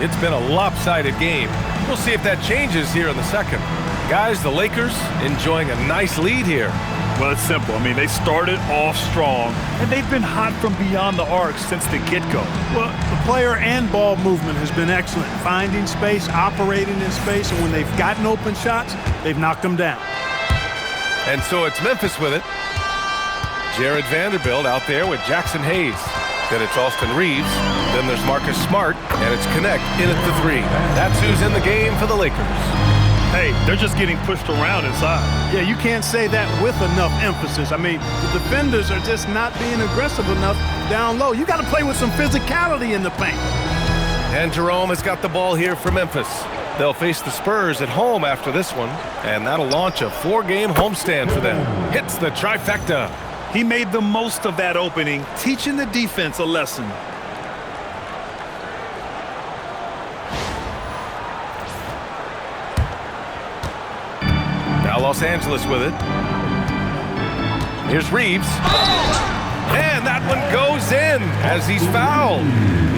It's been a lopsided game. We'll see if that changes here in the second. Guys, the Lakers enjoying a nice lead here. Well, it's simple. I mean, they started off strong, and they've been hot from beyond the arc since the get-go. Well, the player and ball movement has been excellent. Finding space, operating in space, and when they've gotten open shots, they've knocked them down. And so it's Memphis with it. Jared Vanderbilt out there with Jackson Hayes. Then it's Austin Reeves. Then there's Marcus Smart, and it's Connect in at the three. That's who's in the game for the Lakers. Hey, they're just getting pushed around inside. Yeah, you can't say that with enough emphasis. I mean, the defenders are just not being aggressive enough down low. You got to play with some physicality in the paint. And Jerome has got the ball here for Memphis. They'll face the Spurs at home after this one, and that'll launch a 4-game homestand for them. Hits the trifecta. He made the most of that opening, teaching the defense a lesson. Now Los Angeles with it. Here's Reeves. And that one goes in as he's fouled.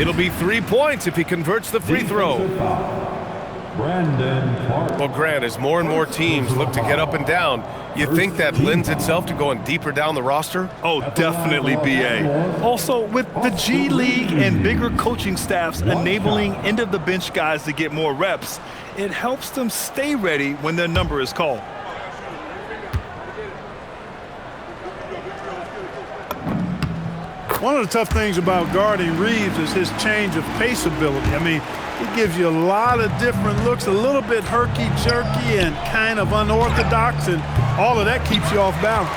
It'll be 3 points if he converts the free throw. Well, Grant, as more and more teams look to get up and down, you think that lends itself to going deeper down the roster? Oh, definitely, B.A. Also, with the G League and bigger coaching staffs enabling end-of-the-bench guys to get more reps, it helps them stay ready when their number is called. One of the tough things about guarding Reeves is his change of pace ability. I mean, he gives you a lot of different looks, a little bit herky-jerky and kind of unorthodox, and all of that keeps you off balance.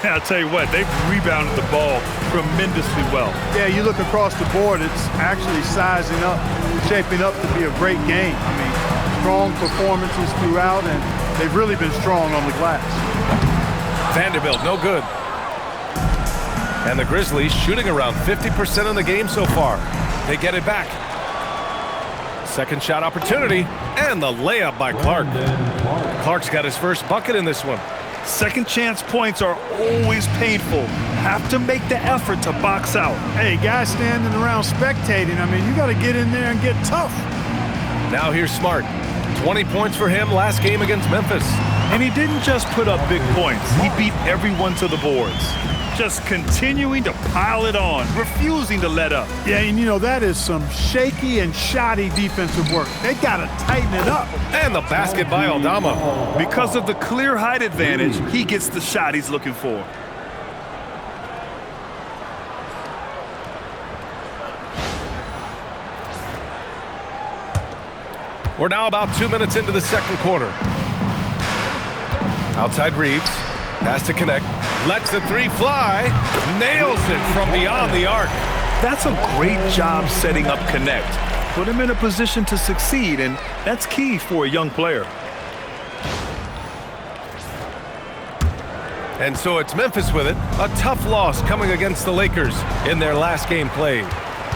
I'll tell you what, they've rebounded the ball tremendously well. Yeah, you look across the board, it's actually sizing up, shaping up to be a great game. I mean, strong performances throughout, and they've really been strong on the glass. Vanderbilt, no good. And the Grizzlies shooting around 50% in the game so far. They get it back. Second shot opportunity, and the layup by Clark. Clark's got his first bucket in this one. Second chance points are always painful. Have to make the effort to box out. Hey, guys standing around spectating, I mean, you got to get in there and get tough. Now here's Smart. 20 points for him last game against Memphis. And he didn't just put up big points. He beat everyone to the boards. Just continuing to pile it on, refusing to let up. Yeah, and you know, that is some shaky and shoddy defensive work. They got to tighten it up. And the basket by Aldama. Because of the clear height advantage, he gets the shot he's looking for. We're now about 2 minutes into the second quarter. Outside Reeves. Pass to Connect. Lets the three fly. Nails it from beyond the arc. That's a great job setting up Connect. Put him in a position to succeed, and that's key for a young player. And so it's Memphis with it. A tough loss coming against the Lakers in their last game played.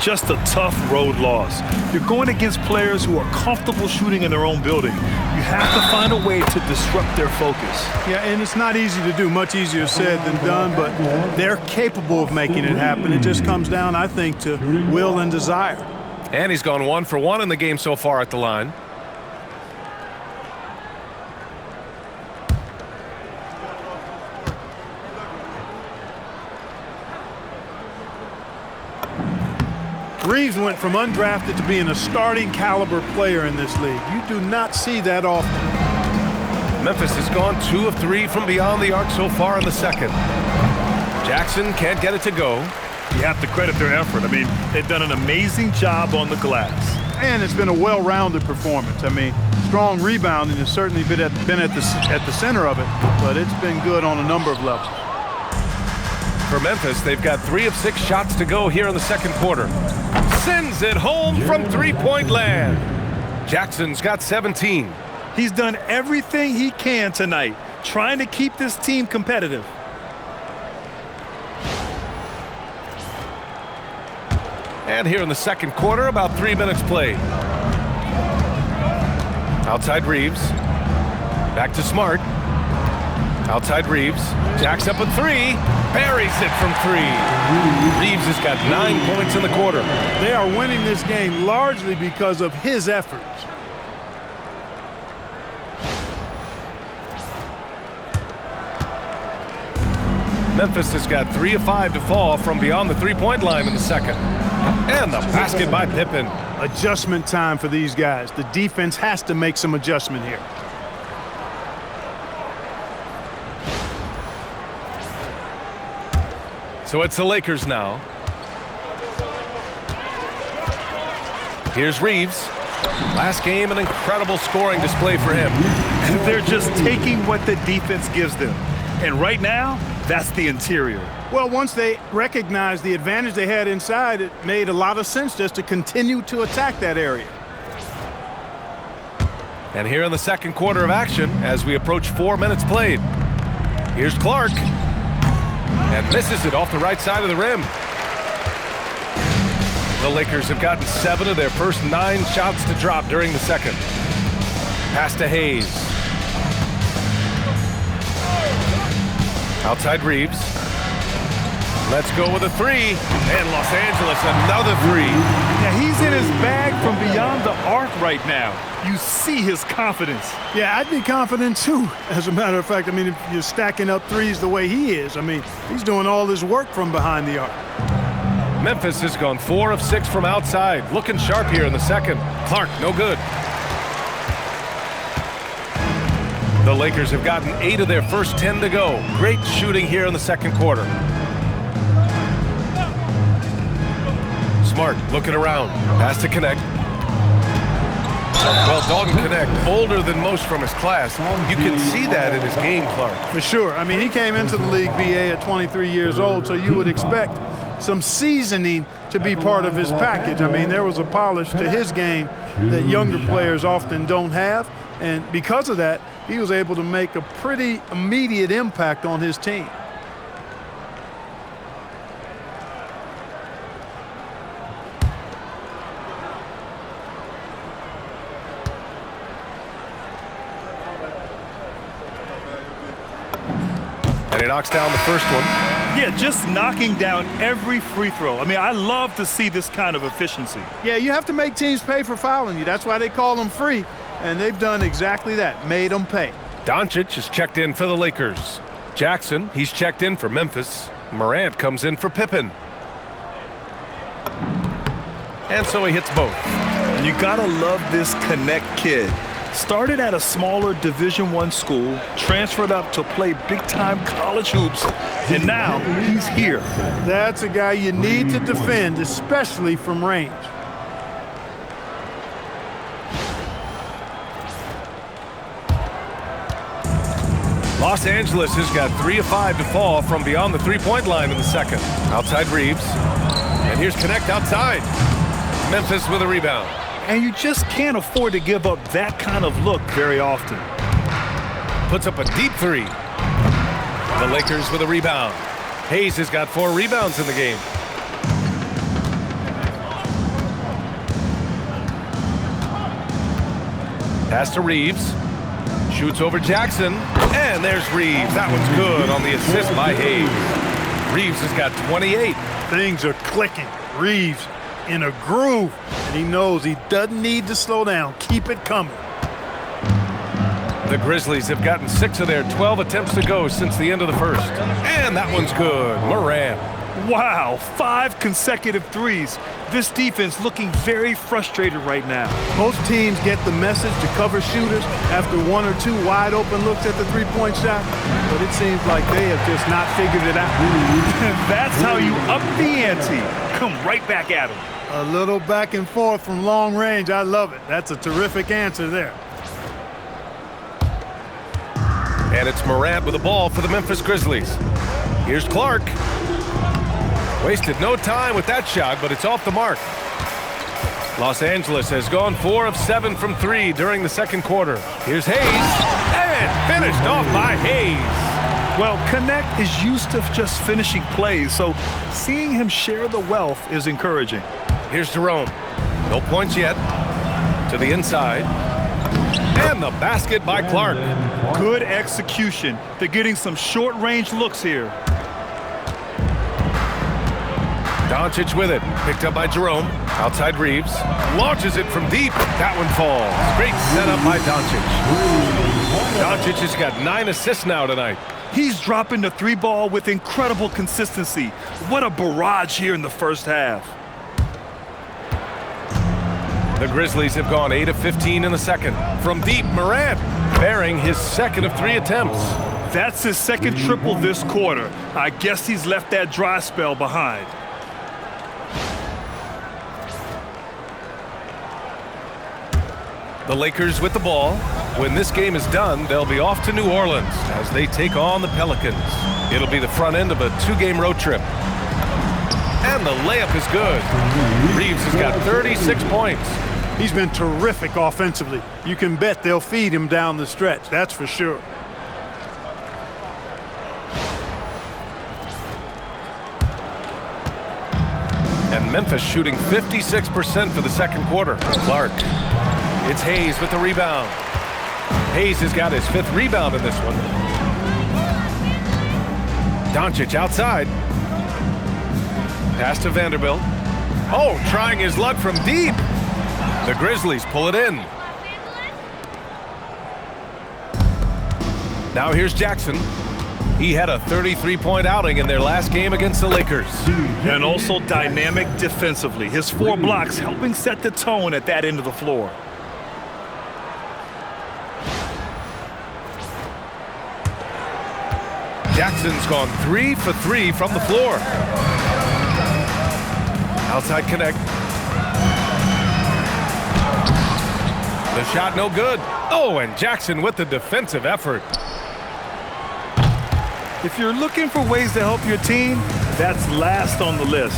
Just a tough road loss. You're going against players who are comfortable shooting in their own building. You have to find a way to disrupt their focus. Yeah, and it's not easy to do. Much easier said than done, but they're capable of making it happen. It just comes down, I think, to will and desire. And he's gone 1 for 1 in the game so far at the line. Reeves went from undrafted to being a starting caliber player in this league. You do not see that often. Memphis has gone 2 of 3 from beyond the arc so far in the second. Jackson can't get it to go. You have to credit their effort. I mean, they've done an amazing job on the glass. And it's been a well-rounded performance. I mean, strong rebounding has certainly been at the center of it, but it's been good on a number of levels. For Memphis, they've got 3 of 6 shots to go here in the second quarter. Sends it home from three-point land. Jackson's got 17. He's done everything he can tonight, trying to keep this team competitive. And here in the second quarter, about 3 minutes played. Outside Reeves. Back to Smart. Outside Reeves. Jacks up a three. Buries it from three. Reeves has got 9 points in the quarter. They are winning this game largely because of his efforts. Memphis has got 3 of 5 to fall from beyond the three-point line in the second. And the basket by Pippen. Adjustment time for these guys. The defense has to make some adjustment here. So it's the Lakers now. Here's Reeves. Last game, an incredible scoring display for him. They're just taking what the defense gives them. And right now, that's the interior. Well, once they recognized the advantage they had inside, it made a lot of sense just to continue to attack that area. And here in the second quarter of action, as we approach 4 minutes played, here's Clark. And misses it off the right side of the rim. The Lakers have gotten 7 of their first 9 shots to drop during the second. Pass to Hayes. Outside Reeves. Let's go with a three. And Los Angeles, another three. Now he's in his bag from beyond the arc right now. You see his confidence. Yeah, I'd be confident too. As a matter of fact, I mean, if you're stacking up threes the way he is, I mean, he's doing all this work from behind the arc. Memphis has gone 4 of 6 from outside. Looking sharp here in the second. Clark, no good. The Lakers have gotten 8 of their first 10 to go. Great shooting here in the second quarter. Smart looking around. Pass to Connect. Well, Dalton Connect, older than most from his class. You can see that in his game, Clark. For sure. I mean, he came into the league, BA, at 23 years old, so you would expect some seasoning to be part of his package. I mean, there was a polish to his game that younger players often don't have, and because of that, he was able to make a pretty immediate impact on his team. And he knocks down the first one. Yeah, just knocking down every free throw. I mean, I love to see this kind of efficiency. Yeah, you have to make teams pay for fouling you. That's why they call them free. And they've done exactly that, made them pay. Doncic is checked in for the Lakers. Jackson, he's checked in for Memphis. Morant comes in for Pippen. And so he hits both. You gotta love this Connect kid. Started at a smaller Division I school, transferred up to play big-time college hoops, and now he's here. That's a guy you need to defend, especially from range. Los Angeles has got 3 of 5 to fall from beyond the three-point line in the second. Outside Reeves. And here's Connect outside. Memphis with a rebound. And you just can't afford to give up that kind of look very often. Puts up a deep three. The Lakers with a rebound. Hayes has got 4 rebounds in the game. Pass to Reeves. Shoots over Jackson. And there's Reeves. That one's good on the assist by Hayes. Reeves has got 28. Things are clicking. Reeves in a groove. And he knows he doesn't need to slow down. Keep it coming. The Grizzlies have gotten 6 of their 12 attempts to go since the end of the first. And that one's good. Morant. Wow, 5 consecutive threes. This defense looking very frustrated right now. Most teams get the message to cover shooters after 1 or 2 wide open looks at the three-point shot, but it seems like they have just not figured it out. That's how you up the ante. Come right back at them. A little back and forth from long range. I love it. That's a terrific answer there. And it's Morant with the ball for the Memphis Grizzlies. Here's Clark. Wasted no time with that shot, but it's off the mark. Los Angeles has gone 4 of 7 from 3 during the second quarter. Here's Hayes. And finished off by Hayes. Well, Connect is used to just finishing plays, so seeing him share the wealth is encouraging. Here's Jerome. No points yet. To the inside. And the basket by Clark. Good execution. They're getting some short-range looks here. Doncic with it. Picked up by Jerome. Outside Reeves. Launches it from deep. That one falls. Great setup by Doncic. Doncic has got 9 assists now tonight. He's dropping the three ball with incredible consistency. What a barrage here in the first half. The Grizzlies have gone 8 of 15 in the second. From deep, Morant bearing his second of 3 attempts. That's his second triple this quarter. I guess he's left that dry spell behind. The Lakers with the ball. When this game is done, they'll be off to New Orleans as they take on the Pelicans. It'll be the front end of a 2-game road trip. And the layup is good. Reeves has got 36 points. He's been terrific offensively. You can bet they'll feed him down the stretch, that's for sure. And Memphis shooting 56% for the second quarter. Clark. It's Hayes with the rebound. Hayes has got his 5th rebound in this one. Doncic outside. Pass to Vanderbilt. Oh, trying his luck from deep. The Grizzlies pull it in. Now here's Jackson. He had a 33-point outing in their last game against the Lakers. And also dynamic defensively. His 4 blocks helping set the tone at that end of the floor. Jackson's gone 3 for 3 from the floor. Outside connect. The shot no good. Oh, and Jackson with the defensive effort. If you're looking for ways to help your team, that's last on the list.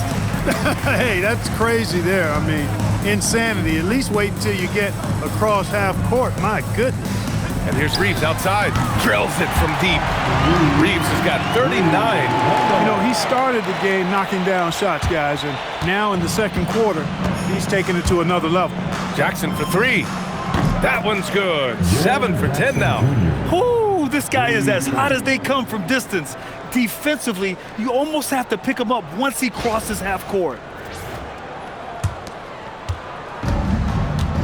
Hey, that's crazy there. I mean, insanity. At least wait until you get across half court. My goodness. And here's Reeves outside. Drills it from deep. Reeves has got 39. You know, he started the game knocking down shots, guys, and now in the second quarter, he's taking it to another level. Jackson for 3. That one's good. 7 for 10 now. Ooh, this guy is as hot as they come from distance. Defensively, you almost have to pick him up once he crosses half court.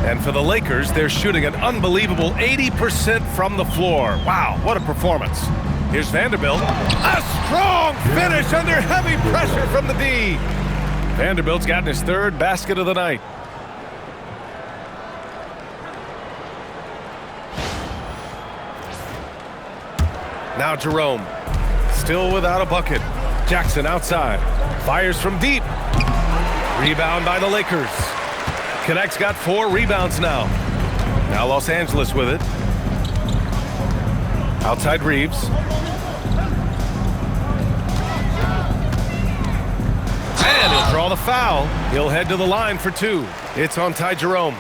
And for the Lakers, they're shooting an unbelievable 80% from the floor. Wow, what a performance. Here's Vanderbilt. A strong finish under heavy pressure from the D. Vanderbilt's gotten his 3rd basket of the night. Now Jerome. Still without a bucket. Jackson outside. Fires from deep. Rebound by the Lakers. Connect's got 4 rebounds now. Now Los Angeles with it. Outside Reeves. And he'll draw the foul. He'll head to the line for 2. It's on Ty Jerome.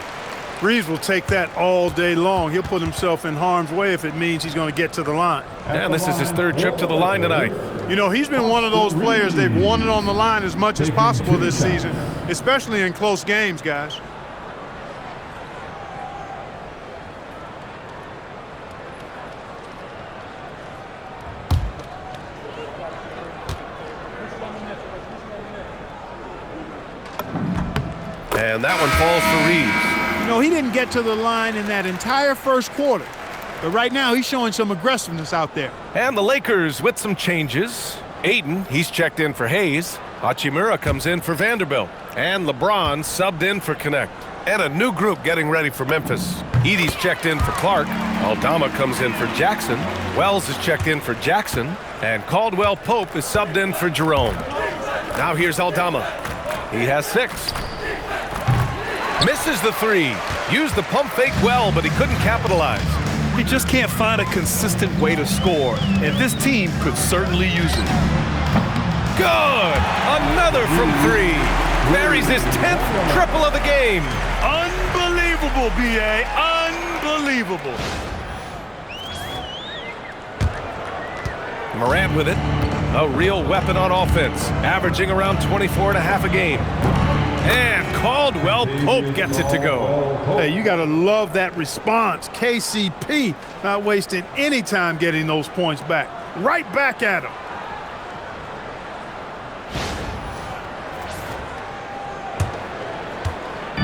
Reeves will take that all day long. He'll put himself in harm's way if it means he's going to get to the line. And this is his 3rd trip to the line tonight. You know, he's been one of those players, they've wanted on the line as much as possible this season, especially in close games, guys. And that one falls for Reeves. You know, he didn't get to the line in that entire first quarter. But right now, he's showing some aggressiveness out there. And the Lakers with some changes. Ayton, he's checked in for Hayes. Hachimura comes in for Vanderbilt. And LeBron subbed in for Connect. And a new group getting ready for Memphis. Edey's checked in for Clark. Aldama comes in for Jackson. Wells is checked in for Jackson. And Caldwell Pope is subbed in for Jerome. Now here's Aldama. He has 6. Misses the 3. Used the pump fake well, but he couldn't capitalize. He just can't find a consistent way to score, and this team could certainly use it. Good! Another from 3. Buries his 10th triple of the game. Unbelievable, B.A. Unbelievable. Morant with it. A real weapon on offense, averaging around 24.5 a game. And Caldwell Pope gets it to go. Hey, you got to love that response. KCP not wasting any time getting those points back. Right back at him.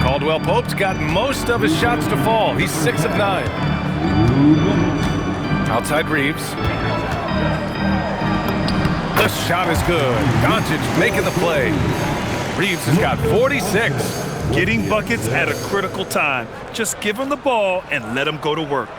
Caldwell Pope's got most of his shots to fall. He's 6 of 9. Outside Reeves. The shot is good. Doncic making the play. Reeves has got 46. Getting buckets at a critical time. Just give him the ball and let him go to work.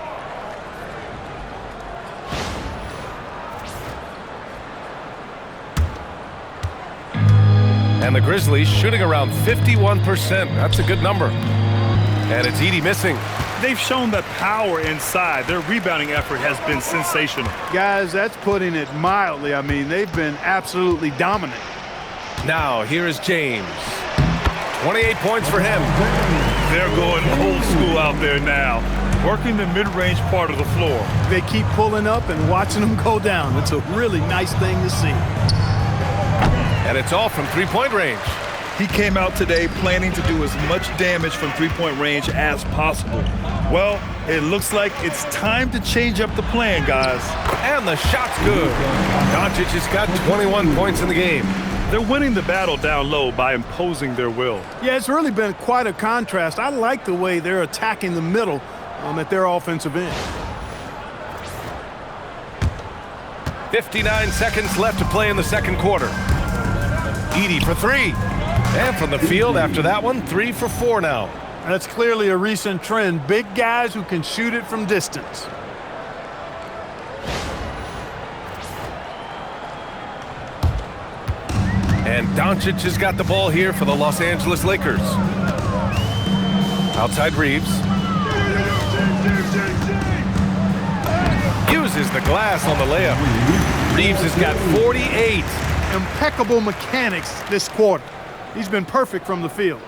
And the Grizzlies shooting around 51%. That's a good number. And it's Edey missing. They've shown that power inside. Their rebounding effort has been sensational. Guys, that's putting it mildly. I mean, they've been absolutely dominant. Now, here is James. 28 points for him. They're going old school out there now, working the mid-range part of the floor. They keep pulling up and watching them go down. It's a really nice thing to see. And it's all from three-point range. He came out today planning to do as much damage from three-point range as possible. Well, it looks like it's time to change up the plan, guys. And the shot's good. Doncic has got 21 points in the game. They're winning the battle down low by imposing their will. Yeah, it's really been quite a contrast. I like the way they're attacking the middle at their offensive end. 59 seconds left to play in the second quarter. Edey for three. And from the field after that one, 3 for 4 now. That's clearly a recent trend. Big guys who can shoot it from distance. And Doncic has got the ball here for the Los Angeles Lakers. Outside Reeves. Uses the glass on the layup. Reeves has got 48. Impeccable mechanics this quarter. He's been perfect from the field.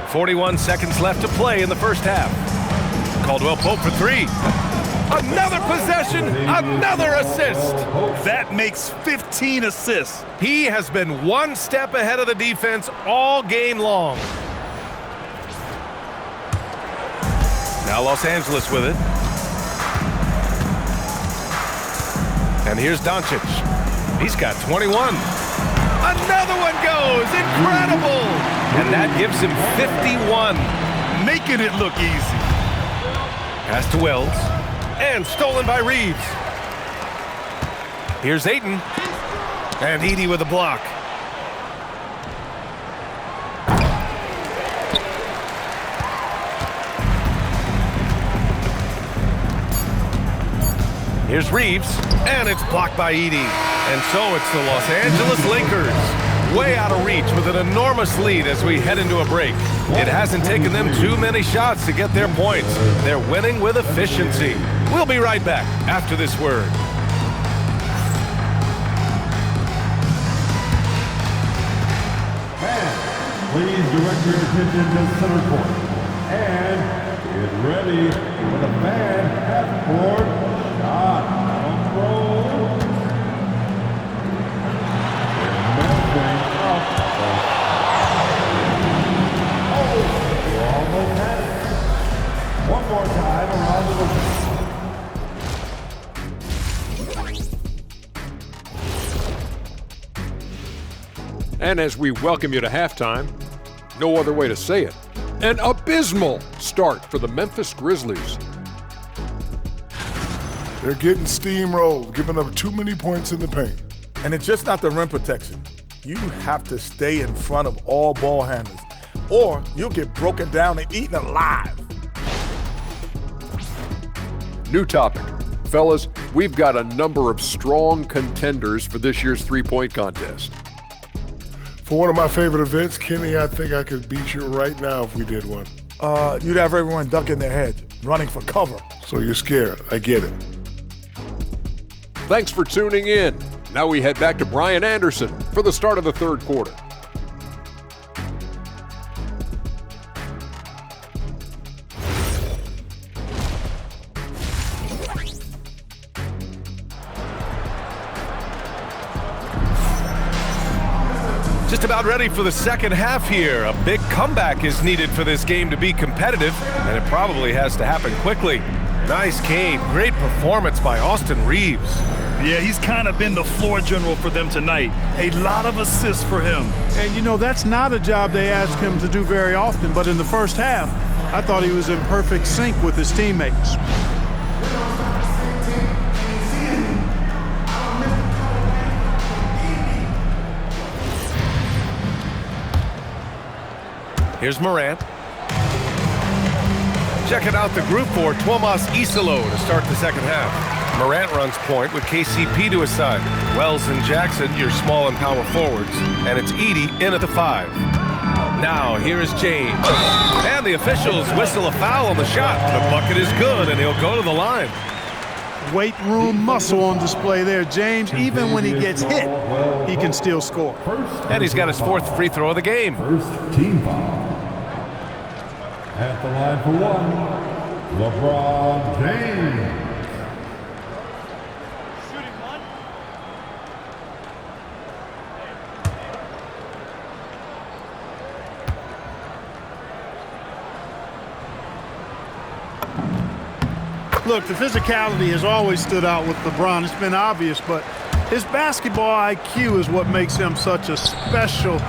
41 seconds left to play in the first half. Caldwell Pope for three. Another possession, another assist. That makes 15 assists. He has been one step ahead of the defense all game long. Now Los Angeles with it. And here's Doncic. He's got 21. Another one goes. Incredible. And that gives him 51. Making it look easy. Pass to Wells. And stolen by Reeves. Here's Ayton. And Edey with a block. Here's Reeves, and it's blocked by Edey. And so it's the Los Angeles Lakers, way out of reach with an enormous lead as we head into a break. It hasn't taken them too many shots to get their points. They're winning with efficiency. We'll be right back after this word. Please direct your attention to center court. And get ready for the fan half-court shot control. Measuring up. Oh, we're almost at it. One more time around the And as we welcome you to halftime, no other way to say it, an abysmal start for the Memphis Grizzlies. They're getting steamrolled, giving up too many points in the paint. And it's just not the rim protection. You have to stay in front of all ball handlers, or you'll get broken down and eaten alive. New topic. Fellas, we've got a number of strong contenders for this year's three-point contest. For one of my favorite events, Kenny, I think I could beat you right now if we did one. You'd have everyone ducking their head, running for cover. So you're scared. I get it. Thanks for tuning in. Now we head back to Brian Anderson for the start of the third quarter. Just about ready for the second half here. A big comeback is needed for this game to be competitive, and it probably has to happen quickly. Nice game. Great performance by Austin Reaves. Yeah, he's kind of been the floor general for them tonight. A lot of assists for him. And, you know, that's not a job they ask him to do very often, but in the first half, I thought he was in perfect sync with his teammates. Here's Morant. Checking out the group for Tuomas Isalo to start the second half. Morant runs point with KCP to his side. Wells and Jackson, your small and power forwards. And it's Edey in at the 5. Now, here is James. And the officials whistle a foul on the shot. The bucket is good, and he'll go to the line. Weight room muscle on display there. James, even when he gets hit, he can still score. And he's got his 4th free throw of the game. First team foul. At the line for 1, LeBron James. Look, the physicality has always stood out with LeBron. It's been obvious, but his basketball IQ is what makes him such a special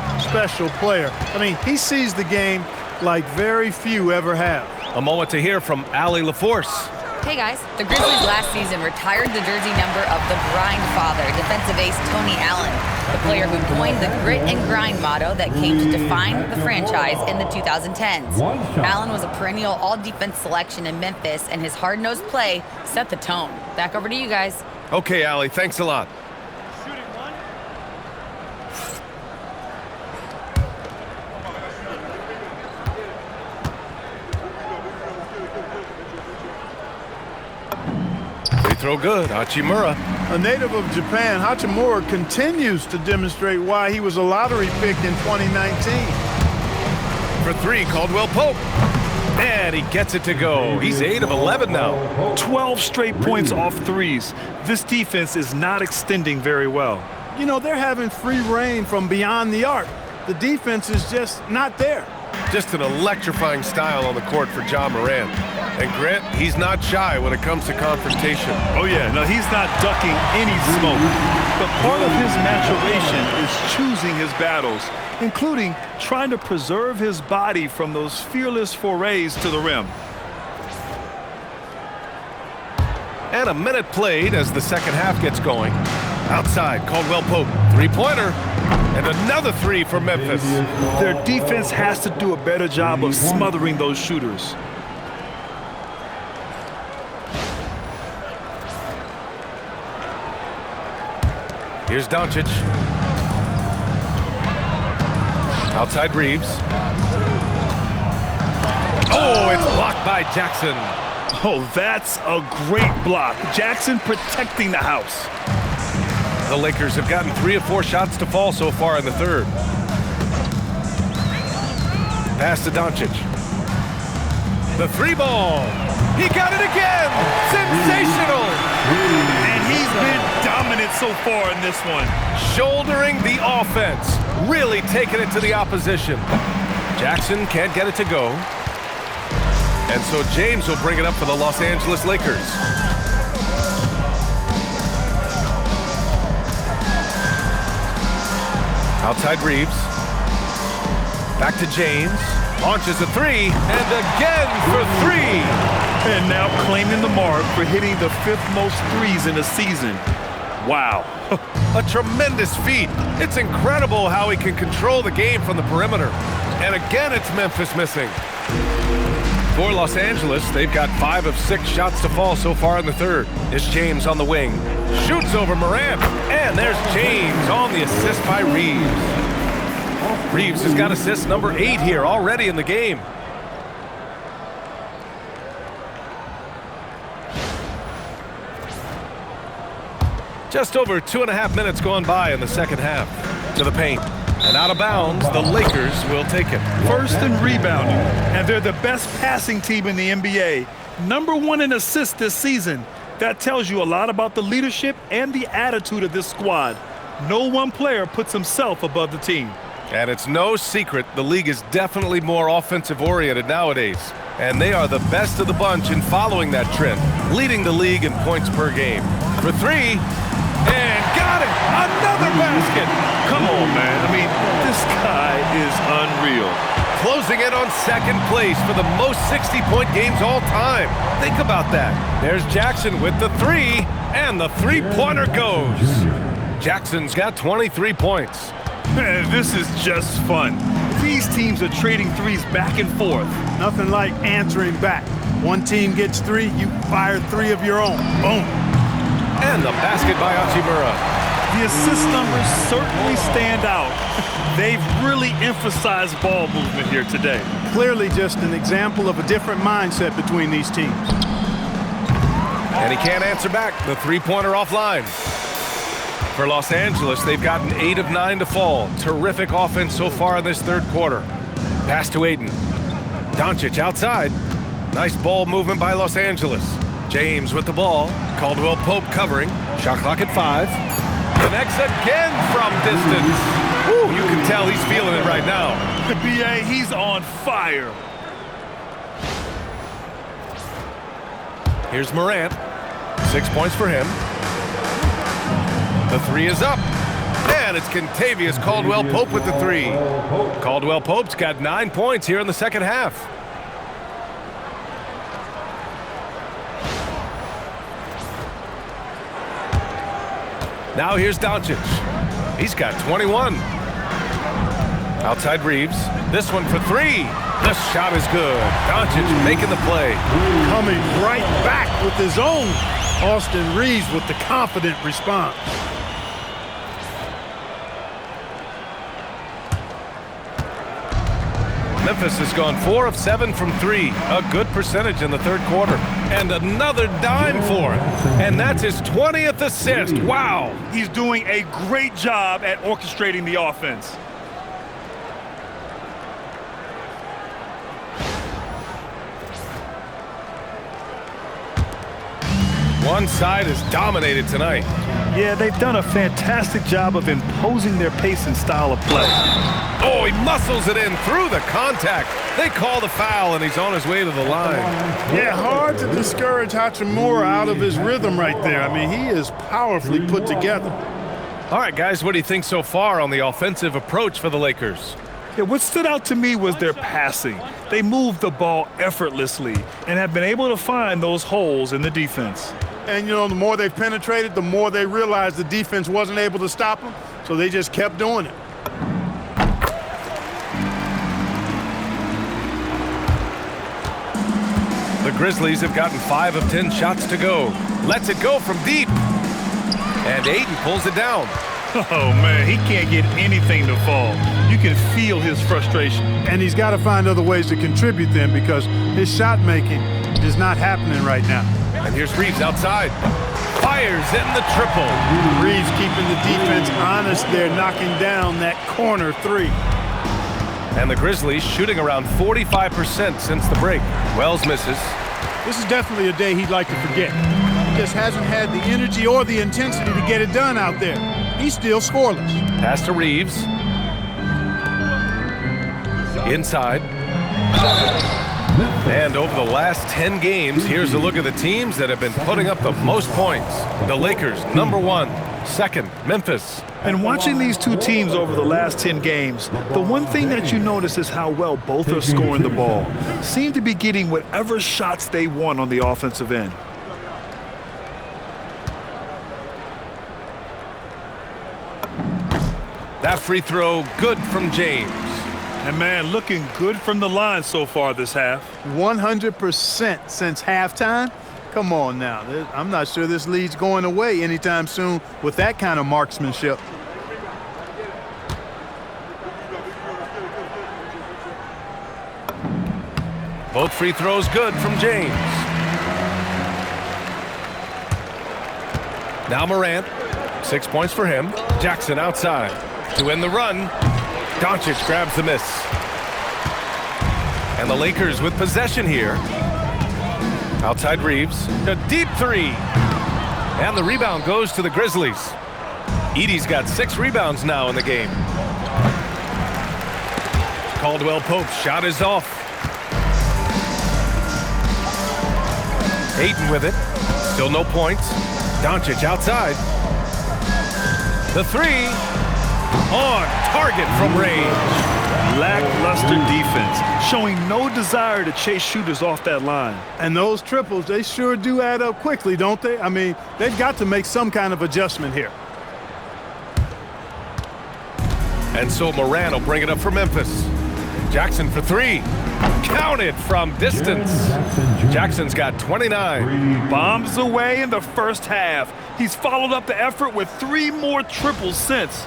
player. I mean, he sees the game like very few ever have. A moment to hear from Allie LaForce. Hey guys, the Grizzlies last season retired the jersey number of the grind father, defensive ace Tony Allen, the player who coined the grit and grind motto that came to define the franchise in the 2010s. Allen was a perennial all-defense selection in Memphis, and his hard-nosed play set the tone. Back over to you guys. Okay, Allie, thanks a lot. Throw good, Hachimura. A native of Japan, Hachimura continues to demonstrate why he was a lottery pick in 2019. For 3, Caldwell Pope. And he gets it to go. He's 8 of 11 now. 12 straight points off threes. This defense is not extending very well. You know, they're having free reign from beyond the arc. The defense is just not there. Just an electrifying style on the court for Ja Morant. And Grant, he's not shy when it comes to confrontation. Oh yeah, no, he's not ducking any smoke. But part of his maturation is choosing his battles, including trying to preserve his body from those fearless forays to the rim. And a minute played as the second half gets going. Outside, Caldwell Pope, 3-pointer. And another 3 for Memphis. Their defense has to do a better job of smothering those shooters. Here's Doncic. Outside Reaves. Oh, it's blocked by Jackson. Oh, that's a great block. Jackson protecting the house. The Lakers have gotten 3 of 4 shots to fall so far in the third. Pass to Doncic. The 3-ball. He got it again. Sensational. And he's been dominant so far in this one. Shouldering the offense. Really taking it to the opposition. Jackson can't get it to go. And so James will bring it up for the Los Angeles Lakers. Outside Reaves. Back to James. Launches a 3, and again for 3. And now claiming the mark for hitting the 5th most threes in a season. Wow. A tremendous feat. It's incredible how he can control the game from the perimeter. And again, it's Memphis missing. For Los Angeles, they've got 5 of 6 shots to fall so far in the third. It's James on the wing. Shoots over Morant. And there's James on the assist by Reaves. Reaves has got assist number 8 here already in the game. Just over 2.5 minutes gone by in the second half. To the paint. And out of bounds, the Lakers will take it. First in rebounding, and they're the best passing team in the NBA. Number 1 in assists this season. That tells you a lot about the leadership and the attitude of this squad. No one player puts himself above the team. And it's no secret the league is definitely more offensive-oriented nowadays. And they are the best of the bunch in following that trend, leading the league in points per game. For three, and got it! Another basket! Come on, man. I mean, this guy is unreal. Closing in on second place for the most 60-point games all time. Think about that. There's Jackson with the three, and the three-pointer goes. Jackson's got 23 points. Man, this is just fun. These teams are trading threes back and forth. Nothing like answering back. One team gets three, you fire three of your own. Boom. And the basket by Hachimura. The assist numbers certainly stand out. They've really emphasized ball movement here today. Clearly just an example of a different mindset between these teams. And he can't answer back. The three-pointer offline. For Los Angeles, they've gotten 8 of 9 to fall. Terrific offense so far in this third quarter. Pass to Ayton. Doncic outside. Nice ball movement by Los Angeles. James with the ball. Caldwell Pope covering. Shot clock at 5. Connects again from distance. Woo, you can tell he's feeling it right now. The BA, he's on fire. Here's Morant. 6 points for him. The three is up. And it's Kentavious Caldwell-Pope with the three. Caldwell-Pope's got 9 points here in the second half. Now here's Doncic. He's got 21. Outside Reeves. This one for three. The shot is good. Doncic making the play. Coming right back with his own. Austin Reeves with the confident response. Memphis has gone 4 of 7 from 3. A good percentage in the third quarter. And another dime for him. And that's his 20th assist. Wow. He's doing a great job at orchestrating the offense. One side is dominated tonight. Yeah, they've done a fantastic job of imposing their pace and style of play. Oh, he muscles it in through the contact. They call the foul, and he's on his way to the line. Yeah, hard to discourage Hachimura out of his rhythm right there. I mean, he is powerfully put together. All right, guys, what do you think so far on the offensive approach for the Lakers? Yeah, what stood out to me was their passing. They moved the ball effortlessly and have been able to find those holes in the defense. And, you know, the more they've penetrated, the more they realized the defense wasn't able to stop them, so they just kept doing it. The Grizzlies have gotten 5 of 10 shots to go. Lets it go from deep. And Ayton pulls it down. Oh, man, he can't get anything to fall. You can feel his frustration. And he's got to find other ways to contribute then because his shot making is not happening right now. And here's Reeves outside. Fires in the triple. Reeves keeping the defense honest there, knocking down that corner three. And the Grizzlies shooting around 45% since the break. Wells misses. This is definitely a day he'd like to forget. He just hasn't had the energy or the intensity to get it done out there. He's still scoreless. Pass to Reeves. Inside. And over the last 10 games, here's a look at the teams that have been putting up the most points. The Lakers, #1. Second, Memphis. And watching these two teams over the last 10 games, the one thing that you notice is how well both are scoring the ball. Seem to be getting whatever shots they want on the offensive end. That free throw, good from James. And, man, looking good from the line so far this half. 100% since halftime. Come on now. I'm not sure this lead's going away anytime soon with that kind of marksmanship. Both free throws good from James. Now Morant. 6 points for him. Jackson outside. To end the run. Doncic grabs the miss. And the Lakers with possession here. Outside Reeves. A deep three. And the rebound goes to the Grizzlies. Edey's got 6 rebounds now in the game. Caldwell Pope's shot is off. Ayton with it. Still no points. Doncic outside. The three on target from range. Lackluster defense, showing no desire to chase shooters off that line. And those triples, they sure do add up quickly, don't they? I mean, they've got to make some kind of adjustment here. And so Moran will bring it up for Memphis. Jackson for three. Counted from distance. Jackson's got 29. Bombs away in the first half. He's followed up the effort with 3 more triples since.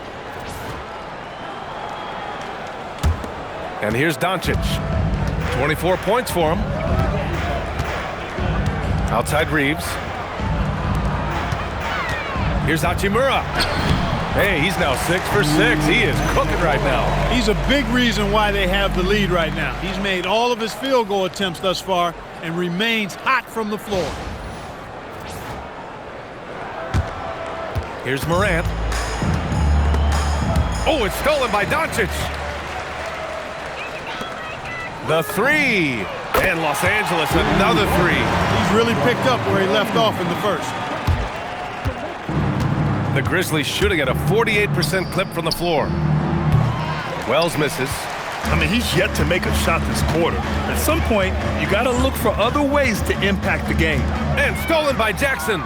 And here's Doncic. 24 points for him. Outside Reeves. Here's Hachimura. Hey, he's now 6 for 6. He is cooking right now. He's a big reason why they have the lead right now. He's made all of his field goal attempts thus far and remains hot from the floor. Here's Morant. Oh, it's stolen by Doncic. The three. And Los Angeles, another three. He's really picked up where he left off in the first. The Grizzlies shooting at a 48% clip from the floor. Wells misses. I mean, he's yet to make a shot this quarter. At some point, you got to look for other ways to impact the game. And stolen by Jackson.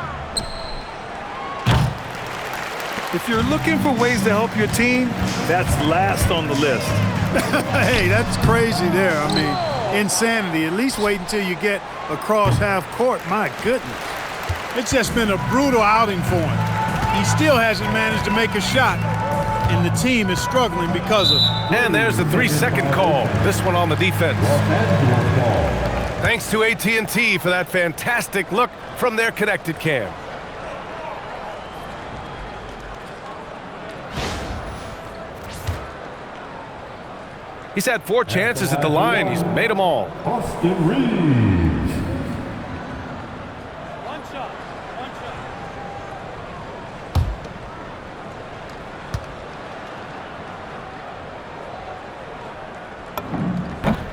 If you're looking for ways to help your team, that's last on the list. Hey, that's crazy there. I mean, insanity. At least wait until you get across half court. My goodness. It's just been a brutal outing for him. He still hasn't managed to make a shot, and the team is struggling because of it. And there's the 3-second call. This one on the defense. Thanks to AT&T for that fantastic look from their connected cam. He's had 4 chances at the line. He's made them all. Austin Reeves. One shot.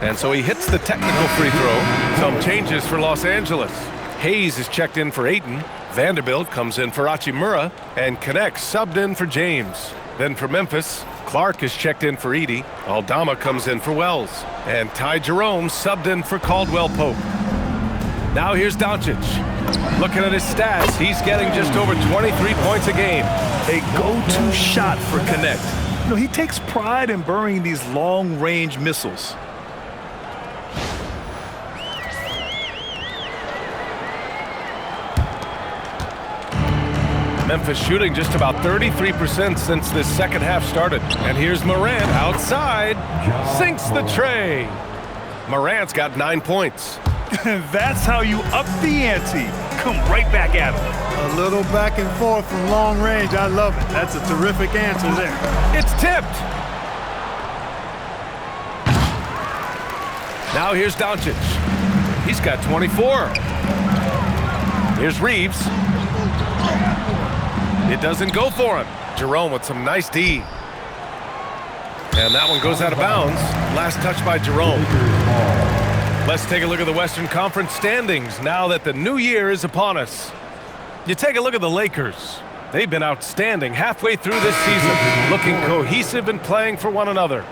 And so he hits the technical free throw. Some changes for Los Angeles. Hayes is checked in for Ayton. Vanderbilt comes in for Hachimura. And connects subbed in for James. Then for Memphis, Clark is checked in for Edey. Aldama comes in for Wells. And Ty Jerome subbed in for Caldwell Pope. Now here's Doncic. Looking at his stats, he's getting just over 23 points a game. A go-to shot for Connect. You know, he takes pride in burying these long-range missiles. Memphis shooting just about 33% since this second half started. And here's Morant outside. Sinks the tray. Morant's got 9 points. That's how you up the ante. Come right back at him. A little back and forth from long range. I love it. That's a terrific answer there. It's tipped. Now here's Doncic. He's got 24. Here's Reeves. It doesn't go for him. Jerome with some nice D. And that one goes out of bounds. Last touch by Jerome. Let's take a look at the Western Conference standings now that the new year is upon us. You take a look at the Lakers. They've been outstanding halfway through this season, looking cohesive and playing for one another.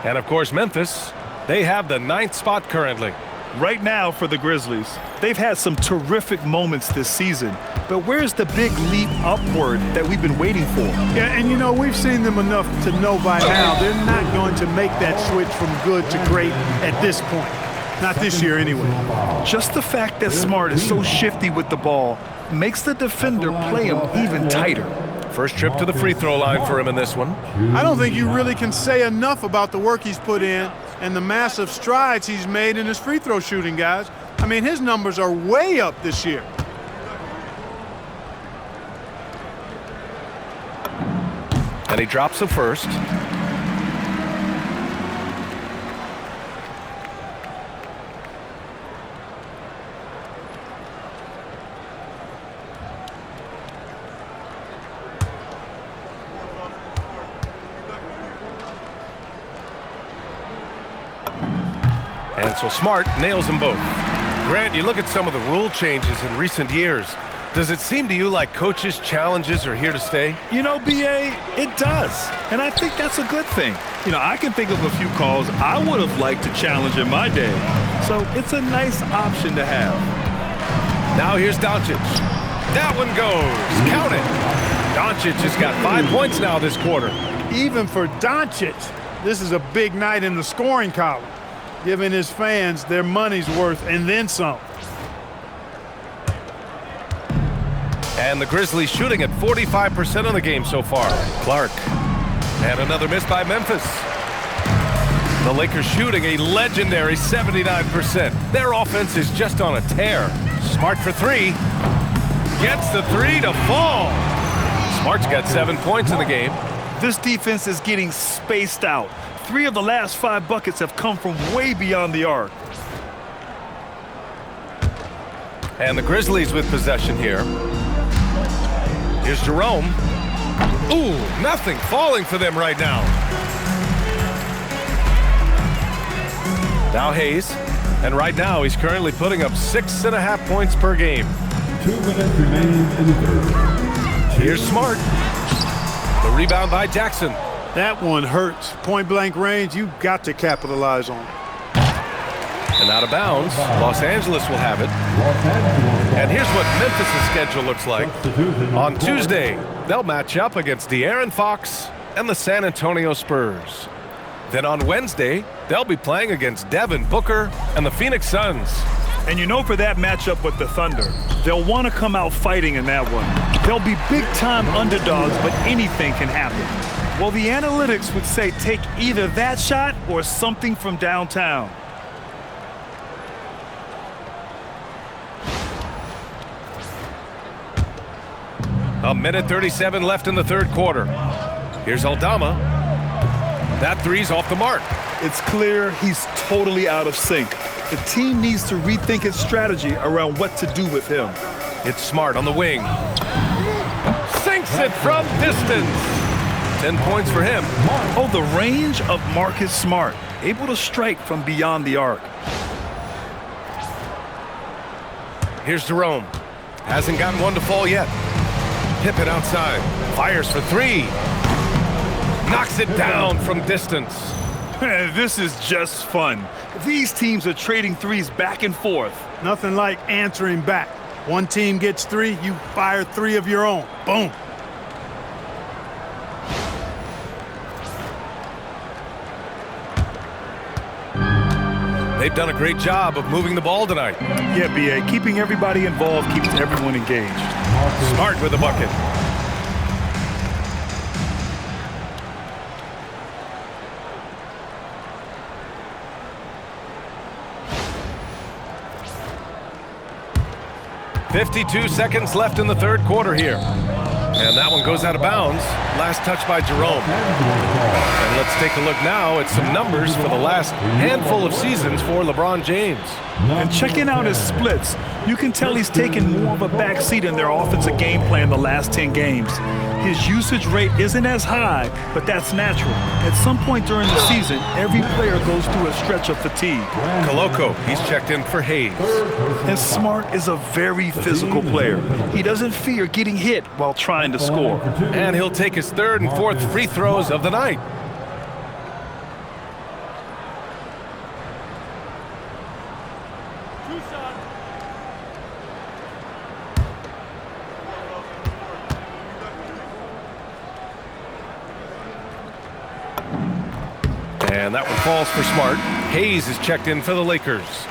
And of course, Memphis, they have the 9th spot currently. Right now for the Grizzlies, they've had some terrific moments this season. But where's the big leap upward that we've been waiting for? Yeah, and you know, we've seen them enough to know by now they're not going to make that switch from good to great at this point. Not this year anyway. Just the fact that Smart is so shifty with the ball makes the defender play him even tighter. First trip to the free throw line for him in this one. I don't think you really can say enough about the work he's put in and the massive strides he's made in his free throw shooting, guys. I mean, his numbers are way up this year. And he drops the first. And so Smart nails them both. Grant, you look at some of the rule changes in recent years. Does it seem to you like coaches' challenges are here to stay? You know, B.A., it does. And I think that's a good thing. You know, I can think of a few calls I would have liked to challenge in my day. So it's a nice option to have. Now here's Doncic. That one goes. Count it. Doncic has got 5 points now this quarter. Even for Doncic, this is a big night in the scoring column, giving his fans their money's worth and then some. And the Grizzlies shooting at 45% of the game so far. Clark. And another miss by Memphis. The Lakers shooting a legendary 79%. Their offense is just on a tear. Smart for three. Gets the three to fall. Smart's got 7 points in the game. This defense is getting spaced out. 3 of the last 5 buckets have come from way beyond the arc. And the Grizzlies with possession here. Here's Jerome. Ooh, nothing falling for them right now. Now Hayes. And right now he's currently putting up 6.5 points per game. 2 minutes remaining in the third. Here's Smart. The rebound by Jackson. That one hurts. Point blank range, you got to capitalize on it. And out of bounds, Los Angeles will have it. And here's what Memphis' schedule looks like. On Tuesday, they'll match up against De'Aaron Fox and the San Antonio Spurs. Then on Wednesday, they'll be playing against Devin Booker and the Phoenix Suns. And you know, for that matchup with the Thunder, they'll want to come out fighting in that one. They'll be big-time underdogs, but anything can happen. Well, the analytics would say take either that shot or something from downtown. A minute 37 left in the third quarter. Here's Aldama. That three's off the mark. It's clear he's totally out of sync. The team needs to rethink its strategy around what to do with him. It's Smart on the wing. Sinks it from distance. 10 points for him. Oh, the range of Marcus Smart. Able to strike from beyond the arc. Here's Jerome. Hasn't gotten one to fall yet. Pippen outside. Fires for three. Knocks it down from distance. This is just fun. These teams are trading threes back and forth. Nothing like answering back. One team gets 3, you fire 3 of your own. Boom. They've done a great job of moving the ball tonight. Yeah, B.A., keeping everybody involved keeps everyone engaged. Smart with the bucket. .52 seconds left in the third quarter here. And that one goes out of bounds. Last touch by Jerome. And let's take a look now at some numbers for the last handful of seasons for LeBron James. And checking out his splits, you can tell he's taken more of a backseat in their offensive game plan the last 10 games. His usage rate isn't as high, but that's natural. At some point during the season, every player goes through a stretch of fatigue. Koloko, he's checked in for Hayes. And Smart is a very physical player. He doesn't fear getting hit while trying to score. And he'll take his third and fourth free throws of the night. And that one falls for Smart. Hayes is checked in for the Lakers.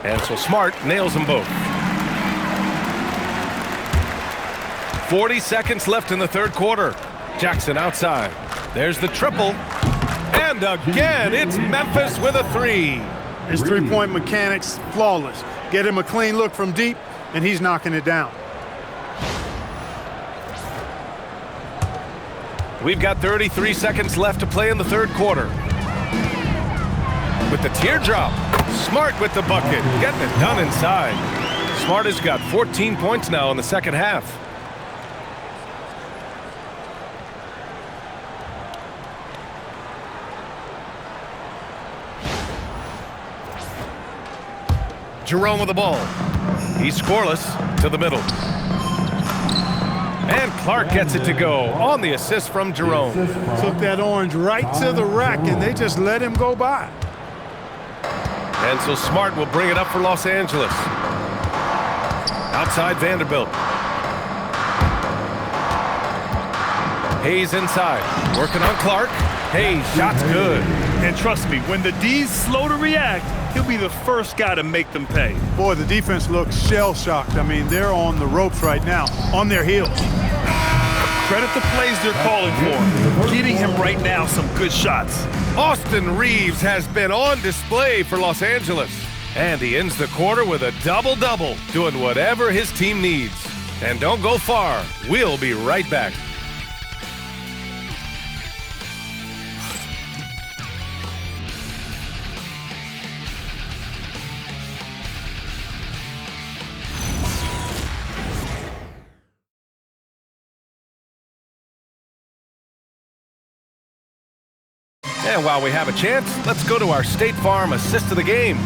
And so Smart nails them both. 40 seconds left in the third quarter. Jackson outside. There's the triple. And again, it's Memphis with a three. His three-point mechanics, flawless. Get him a clean look from deep, and he's knocking it down. We've got 33 seconds left to play in the third quarter. With the teardrop, Smart with the bucket, getting it done inside. Smart has got 14 points now in the second half. Jerome with the ball. He's scoreless to the middle. And Clark gets it to go on the assist from Jerome. Took that orange right to the rack, and they just let him go by. And so Smart will bring it up for Los Angeles. Outside Vanderbilt. Hayes inside. Working on Clark. Hayes, shot's good. And trust me, when the D's slow to react, he'll be the first guy to make them pay. Boy, the defense looks shell-shocked. I mean, they're on the ropes right now, on their heels. Credit the plays they're calling for. Getting him right now some good shots. Austin Reeves has been on display for Los Angeles. And he ends the quarter with a double-double, doing whatever his team needs. And don't go far. We'll be right back. And while we have a chance, let's go to our State Farm assist of the game.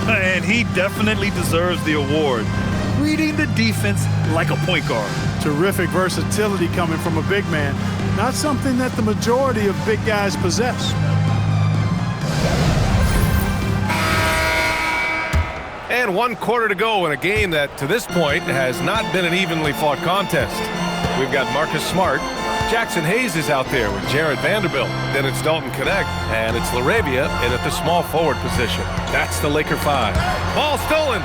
And he definitely deserves the award. Reading the defense like a point guard. Terrific versatility coming from a big man. Not something that the majority of big guys possess. And 1 quarter to go in a game that, to this point, has not been an evenly fought contest. We've got Marcus Smart. Jackson Hayes is out there with Jared Vanderbilt. Then it's Dalton Knecht, and it's LaRavia in at the small forward position. That's the Laker 5. Ball stolen.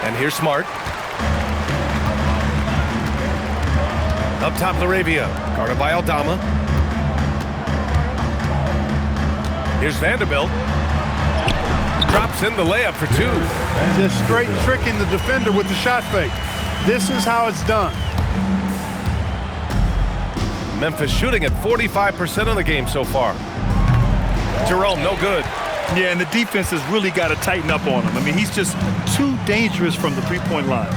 And here's Smart. Up top, LaRavia. Guarded by Aldama. Here's Vanderbilt. Drops in the layup for 2. Just straight tricking the defender with the shot fake. This is how it's done. Memphis shooting at 45% of the game so far. Jerome, no good. Yeah, and the defense has really got to tighten up on him. I mean, he's just too dangerous from the three-point line.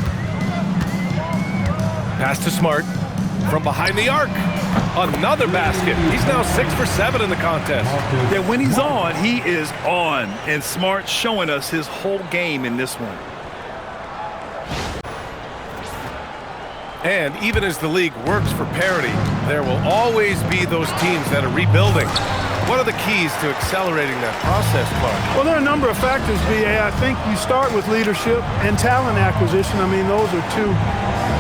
Pass to Smart from behind the arc. Another basket. He's now 6 for 7 in the contest. Yeah, when he's on, he is on. And Smart showing us his whole game in this one. And even as the league works for parity, there will always be those teams that are rebuilding. What are the keys to accelerating that process, Clark? Well, there are a number of factors, B.A. I think you start with leadership and talent acquisition. I mean, those are two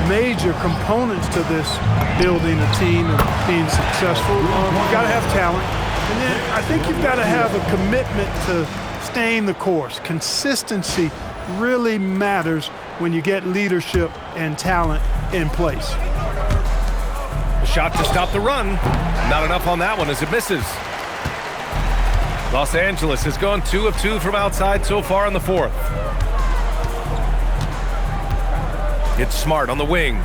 major components to this building a team and being successful. You've got to have talent. And then I think you've got to have a commitment to staying the course. Consistency really matters when you get leadership and talent in place. A shot to stop the run. Not enough on that one as it misses. Los Angeles has gone 2 of 2 from outside so far in the fourth. It's Smart on the wing.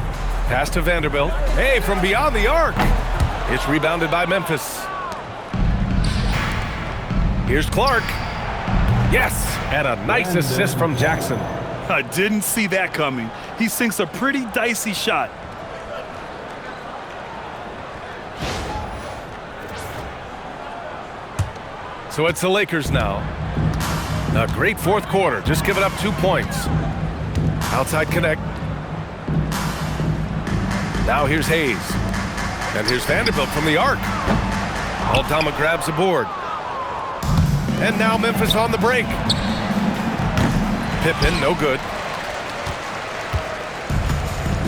Pass to Vanderbilt. Hey, from beyond the arc. It's rebounded by Memphis. Here's Clark. Yes, and a nice assist from Jackson. I didn't see that coming. He sinks a pretty dicey shot. So it's the Lakers now. A great fourth quarter, just giving up 2 points. Outside Knecht. Now here's Hayes. And here's Vanderbilt from the arc. Aldama grabs the board. And now Memphis on the break. Pippen, no good.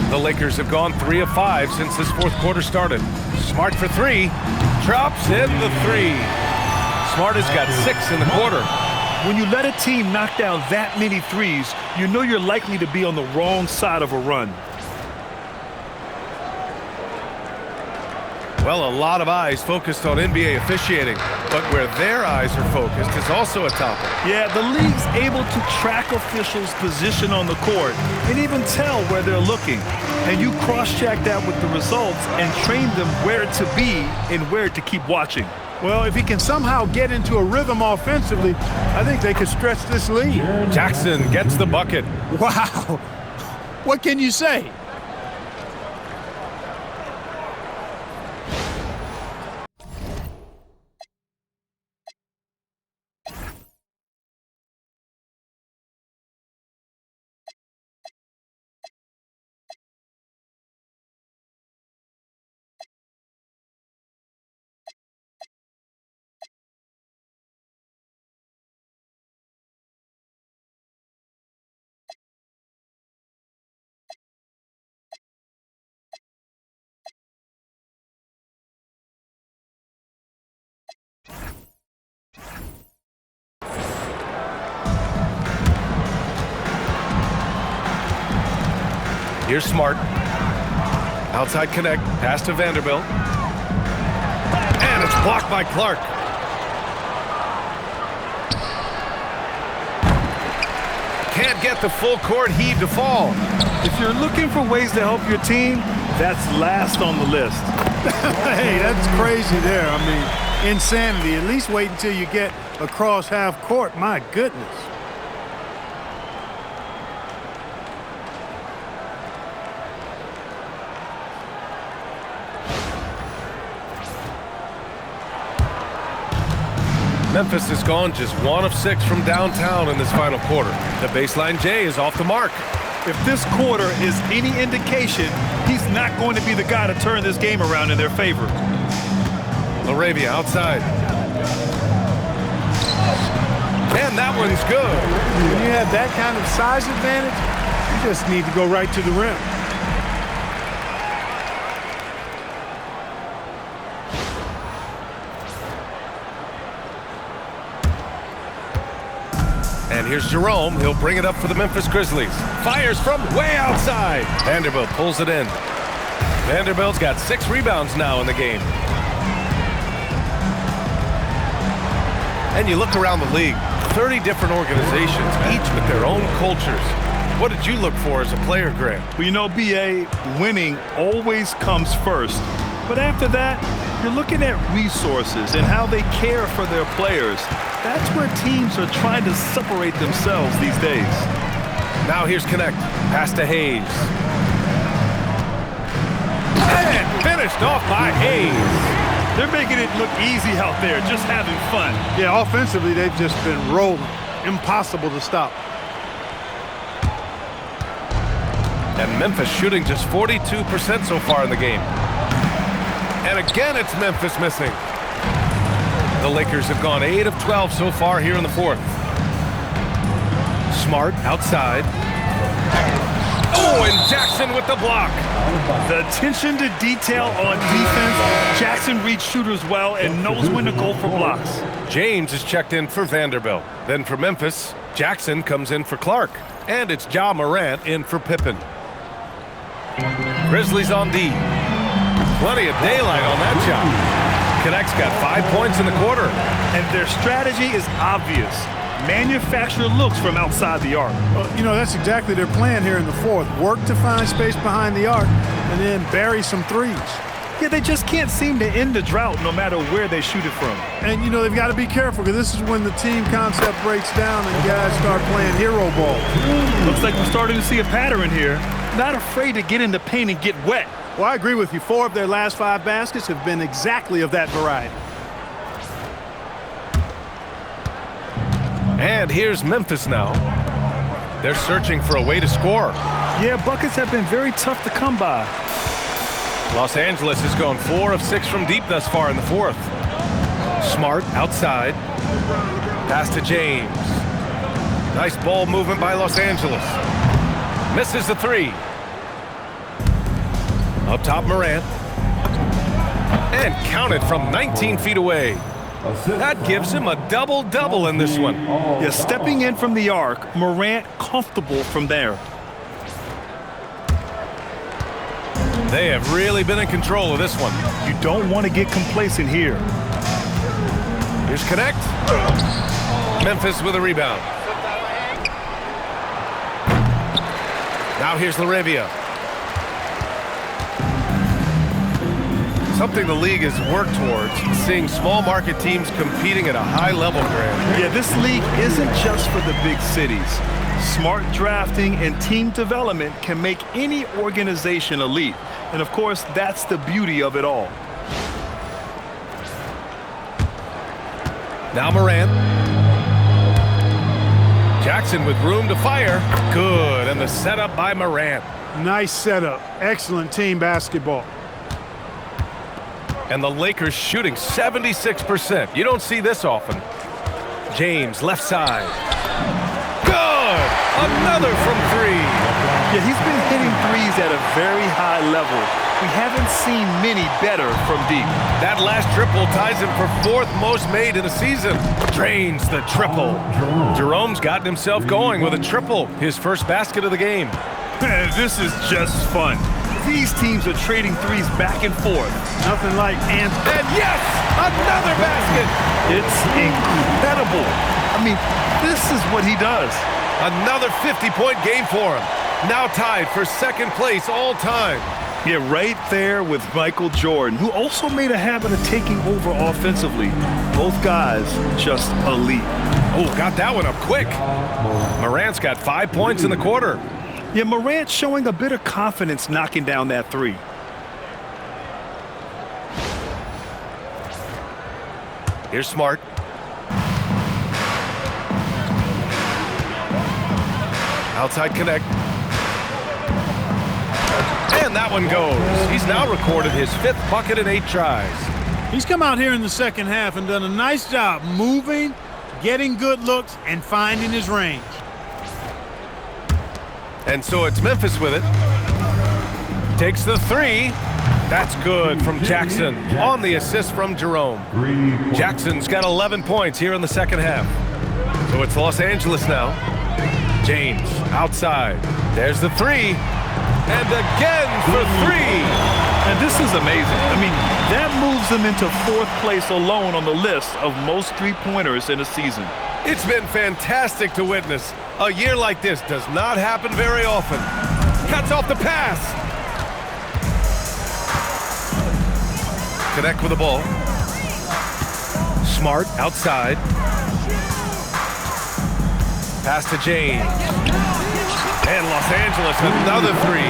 The Lakers have gone 3 of 5 since this fourth quarter started. Smart for 3. Drops in the 3. Smart has got 6 in the quarter. When you let a team knock down that many threes, you know you're likely to be on the wrong side of a run. Well, a lot of eyes focused on NBA officiating, but where their eyes are focused is also a topic. Yeah, the league's able to track officials' position on the court and even tell where they're looking. And you cross-check that with the results and train them where to be and where to keep watching. Well, if he can somehow get into a rhythm offensively, I think they could stretch this lead. Jackson gets the bucket. Wow. What can you say? Here's Smart. Outside connect, pass to Vanderbilt. And it's blocked by Clark. Can't get the full court heave to fall. If you're looking for ways to help your team, that's last on the list. Hey, that's crazy there. I mean, insanity. At least wait until you get across half court. My goodness. Memphis has gone just 1 of 6 from downtown in this final quarter. The baseline J is off the mark. If this quarter is any indication, he's not going to be the guy to turn this game around in their favor. LaRavia outside. And that one's good. When you have that kind of size advantage, you just need to go right to the rim. And here's Jerome. He'll bring it up for the Memphis Grizzlies. Fires from way outside. Vanderbilt pulls it in. Vanderbilt's got 6 rebounds now in the game. And you look around the league, 30 different organizations, each with their own cultures. What did you look for as a player, Grant? Well, you know, B.A., winning always comes first. But after that, you're looking at resources and how they care for their players. That's where teams are trying to separate themselves these days. Now here's Connect. Pass to Hayes. And finished off by Hayes. They're making it look easy out there, just having fun. Yeah, offensively, they've just been rolling. Impossible to stop. And Memphis shooting just 42% so far in the game. And again, it's Memphis missing. The Lakers have gone 8 of 12 so far here in the fourth. Smart outside. Oh, and Jackson with the block. The attention to detail on defense. Jackson reads shooters well and knows when to go for blocks. James is checked in for Vanderbilt. Then for Memphis, Jackson comes in for Clark. And it's Ja Morant in for Pippen. Grizzlies on D. Plenty of daylight on that shot. Connect's got 5 points in the quarter. And their strategy is obvious. Manufacture looks from outside the arc. Well, you know, that's exactly their plan here in the fourth. Work to find space behind the arc and then bury some threes. Yeah, they just can't seem to end the drought no matter where they shoot it from. And, you know, they've got to be careful because this is when the team concept breaks down and guys start playing hero ball. Looks like we're starting to see a pattern here. Not afraid to get in the paint and get wet. Well, I agree with you. 4 of their last 5 baskets have been exactly of that variety. And here's Memphis now. They're searching for a way to score. Yeah, buckets have been very tough to come by. Los Angeles has gone 4 of 6 from deep thus far in the fourth. Smart outside. Pass to James. Nice ball movement by Los Angeles. Misses the 3. Up top, Morant. And counted from 19 feet away. That gives him a double-double in this one. Yeah, stepping in from the arc, Morant comfortable from there. They have really been in control of this one. You don't want to get complacent here. Here's Connect. Memphis with a rebound. Now here's LaRavia. Something the league has worked towards, seeing small market teams competing at a high level, Grant. Yeah, this league isn't just for the big cities. Smart drafting and team development can make any organization elite. And of course, that's the beauty of it all. Now Morant. Jackson with room to fire. Good, and the setup by Morant. Nice setup. Excellent team basketball. And the Lakers shooting 76%. You don't see this often. James, left side. Good! Another from three. Yeah, he's been hitting threes at a very high level. We haven't seen many better from deep. That last triple ties him for 4th most made in a season. Drains the triple. Jerome's gotten himself going with a triple. His first basket of the game. This is just fun. These teams are trading threes back and forth. Nothing like And yes! Another basket! It's incredible. I mean, this is what he does. Another 50-point game for him. Now tied for 2nd place all time. Yeah, right there with Michael Jordan, who also made a habit of taking over offensively. Both guys just elite. Oh, got that one up quick. Morant's got 5 points in the quarter. Yeah, Morant showing a bit of confidence knocking down that three. Here's Smart. Outside Connect. And that one goes. He's now recorded his 5th bucket in 8 tries. He's come out here in the second half and done a nice job moving, getting good looks, and finding his range. And so it's Memphis with it. Takes the 3. That's good from Jackson on the assist from Jerome. Jackson's got 11 points here in the second half. So it's Los Angeles now. James outside. There's the 3. And again for 3. And this is amazing. I mean, that moves them into 4th place alone on the list of most three-pointers in a season. It's been fantastic to witness. A year like this does not happen very often. Cuts off the pass. Connect with the ball. Smart outside. Pass to James. And Los Angeles, another 3.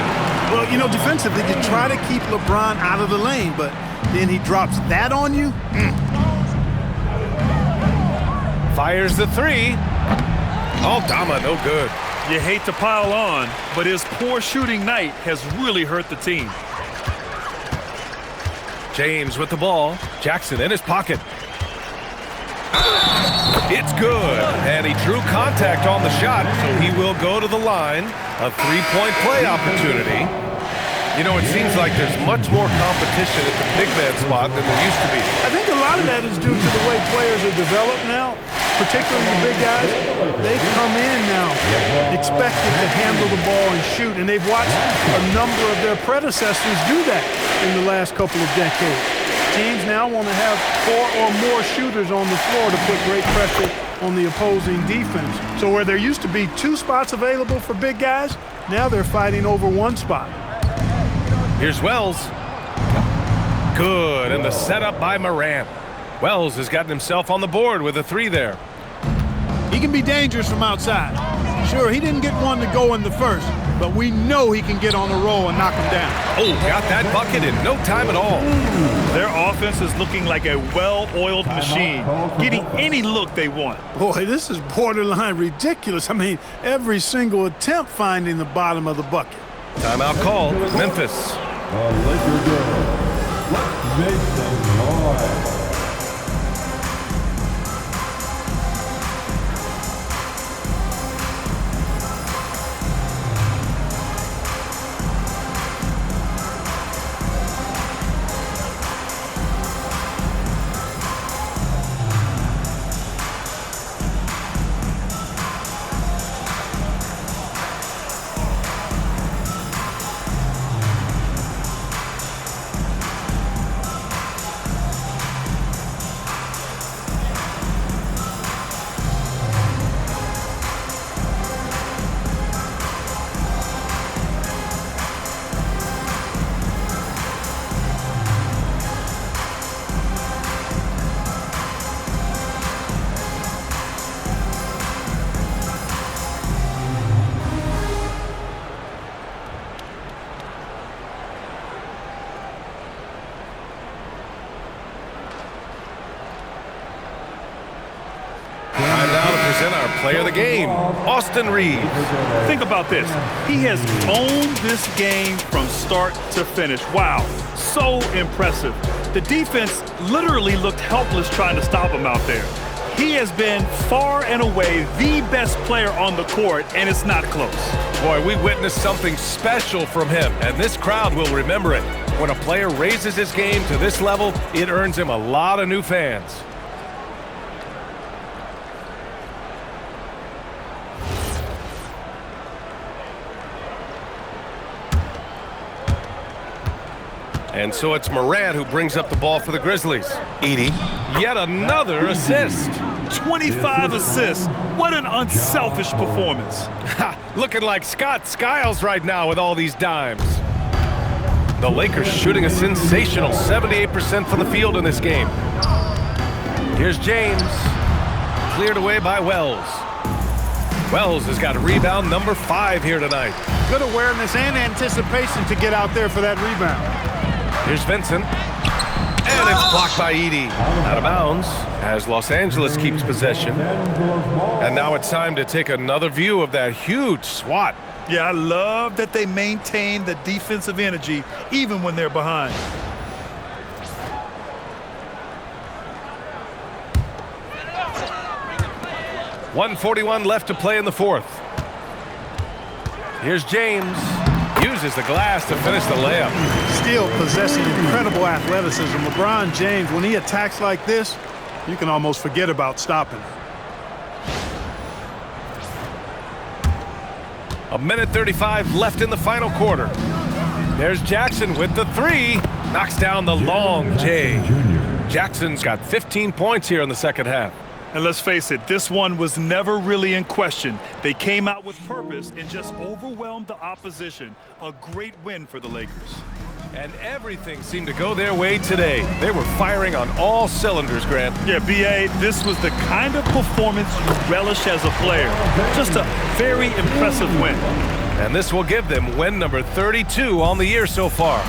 Well, you know, defensively, you try to keep LeBron out of the lane, but then he drops that on you. Fires the 3. Oh, Dama, no good. You hate to pile on, but his poor shooting night has really hurt the team. James with the ball. Jackson in his pocket. It's good. And he drew contact on the shot, so he will go to the line. A 3-point play opportunity. You know, it seems like there's much more competition at the big man spot than there used to be. I think a lot of that is due to the way players are developed now, particularly the big guys. They come in now expected to handle the ball and shoot, and they've watched a number of their predecessors do that in the last couple of decades. Teams now want to have 4 or more shooters on the floor to put great pressure on the opposing defense. So where there used to be 2 spots available for big guys, now they're fighting over 1 spot. Here's Wells. Good, and the setup by Morant. Wells has gotten himself on the board with a 3 there. He can be dangerous from outside. Sure, he didn't get one to go in the first, but we know he can get on the roll and knock him down. Oh, got that bucket in no time at all. Their offense is looking like a well-oiled machine, getting any look they want. Boy, this is borderline ridiculous. I mean, every single attempt finding the bottom of the bucket. Timeout called. Memphis. The Laker girls. Let's make some noise. present our player of the game, Austin Reaves. Think about this. He has owned this game from start to finish. Wow, so impressive. The defense literally looked helpless trying to stop him out there. He has been far and away the best player on the court, and it's not close. Boy, we witnessed something special from him, and this crowd will remember it. When a player raises his game to this level, it earns him a lot of new fans. And so it's Morant who brings up the ball for the Grizzlies. Edey. Yet another assist. 25 assists. What an unselfish performance. Looking like Scott Skiles right now with all these dimes. The Lakers shooting a sensational 78% from the field in this game. Here's James. Cleared away by Wells. Wells has got rebound number 5 here tonight. Good awareness and anticipation to get out there for that rebound. Here's Vincent. And it's blocked by Edey. Out of bounds as Los Angeles keeps possession. And now it's time to take another view of that huge swat. Yeah, I love that they maintain the defensive energy even when they're behind. .141 left to play in the fourth. Here's James. Uses the glass to finish the layup. Still possessing incredible athleticism. LeBron James, when he attacks like this, you can almost forget about stopping. 1:35 left in the final quarter. There's Jackson with the 3. Knocks down the long J. Jackson's got 15 points here in the second half. And let's face it, this one was never really in question. They came out with purpose and just overwhelmed the opposition. A great win for the Lakers. And everything seemed to go their way today. They were firing on all cylinders, Grant. Yeah, B.A., this was the kind of performance you relish as a player. Just a very impressive win. And this will give them win number 32 on the year so far.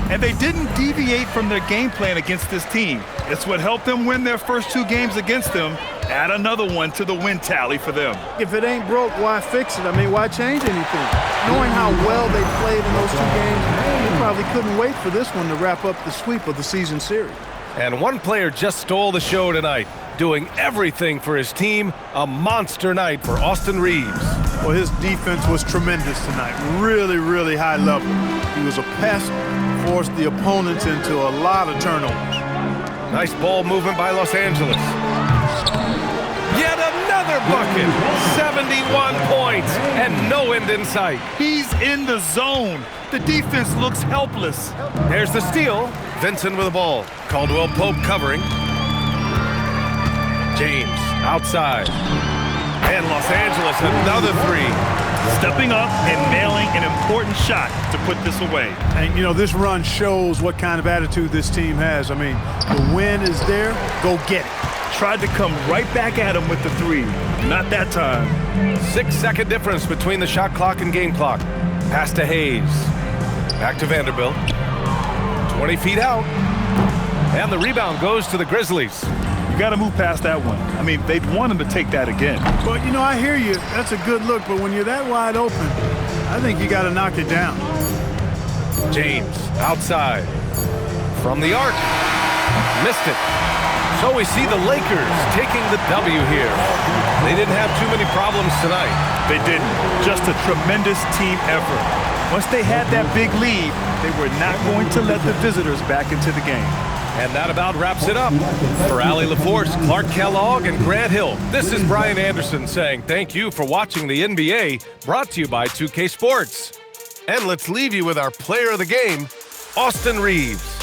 And they didn't deviate from their game plan against this team. It's what helped them win their first 2 games against them. Add another one to the win tally for them. If it ain't broke, why fix it? I mean, why change anything? Knowing how well they played in those 2 games, they probably couldn't wait for this one to wrap up the sweep of the season series. And one player just stole the show tonight, doing everything for his team. A monster night for Austin Reaves. Well, his defense was tremendous tonight. Really, really high level. He was a pest, forced the opponents into a lot of turnovers. Nice ball movement by Los Angeles. Yet another bucket. 71 points and no end in sight. He's in the zone. The defense looks helpless. There's the steal. Vincent with the ball. Caldwell Pope covering. James outside. And Los Angeles another 3. Stepping up and nailing an important shot to put this away. And, you know, this run shows what kind of attitude this team has. I mean, the win is there. Go get it. Tried to come right back at him with the 3. Not that time. 6-second difference between the shot clock and game clock. Pass to Hayes. Back to Vanderbilt. 20 feet out. And the rebound goes to the Grizzlies. You got to move past that one. I mean, they'd want him to take that again. But, you know, I hear you. That's a good look. But when you're that wide open, I think you got to knock it down. James outside. From the arc. Missed it. So we see the Lakers taking the W here. They didn't have too many problems tonight. They didn't. Just a tremendous team effort. Once they had that big lead, they were not going to let the visitors back into the game. And that about wraps it up. For Allie LaForce, Clark Kellogg, and Grant Hill, this is Brian Anderson saying thank you for watching the NBA, brought to you by 2K Sports. And let's leave you with our player of the game, Austin Reaves.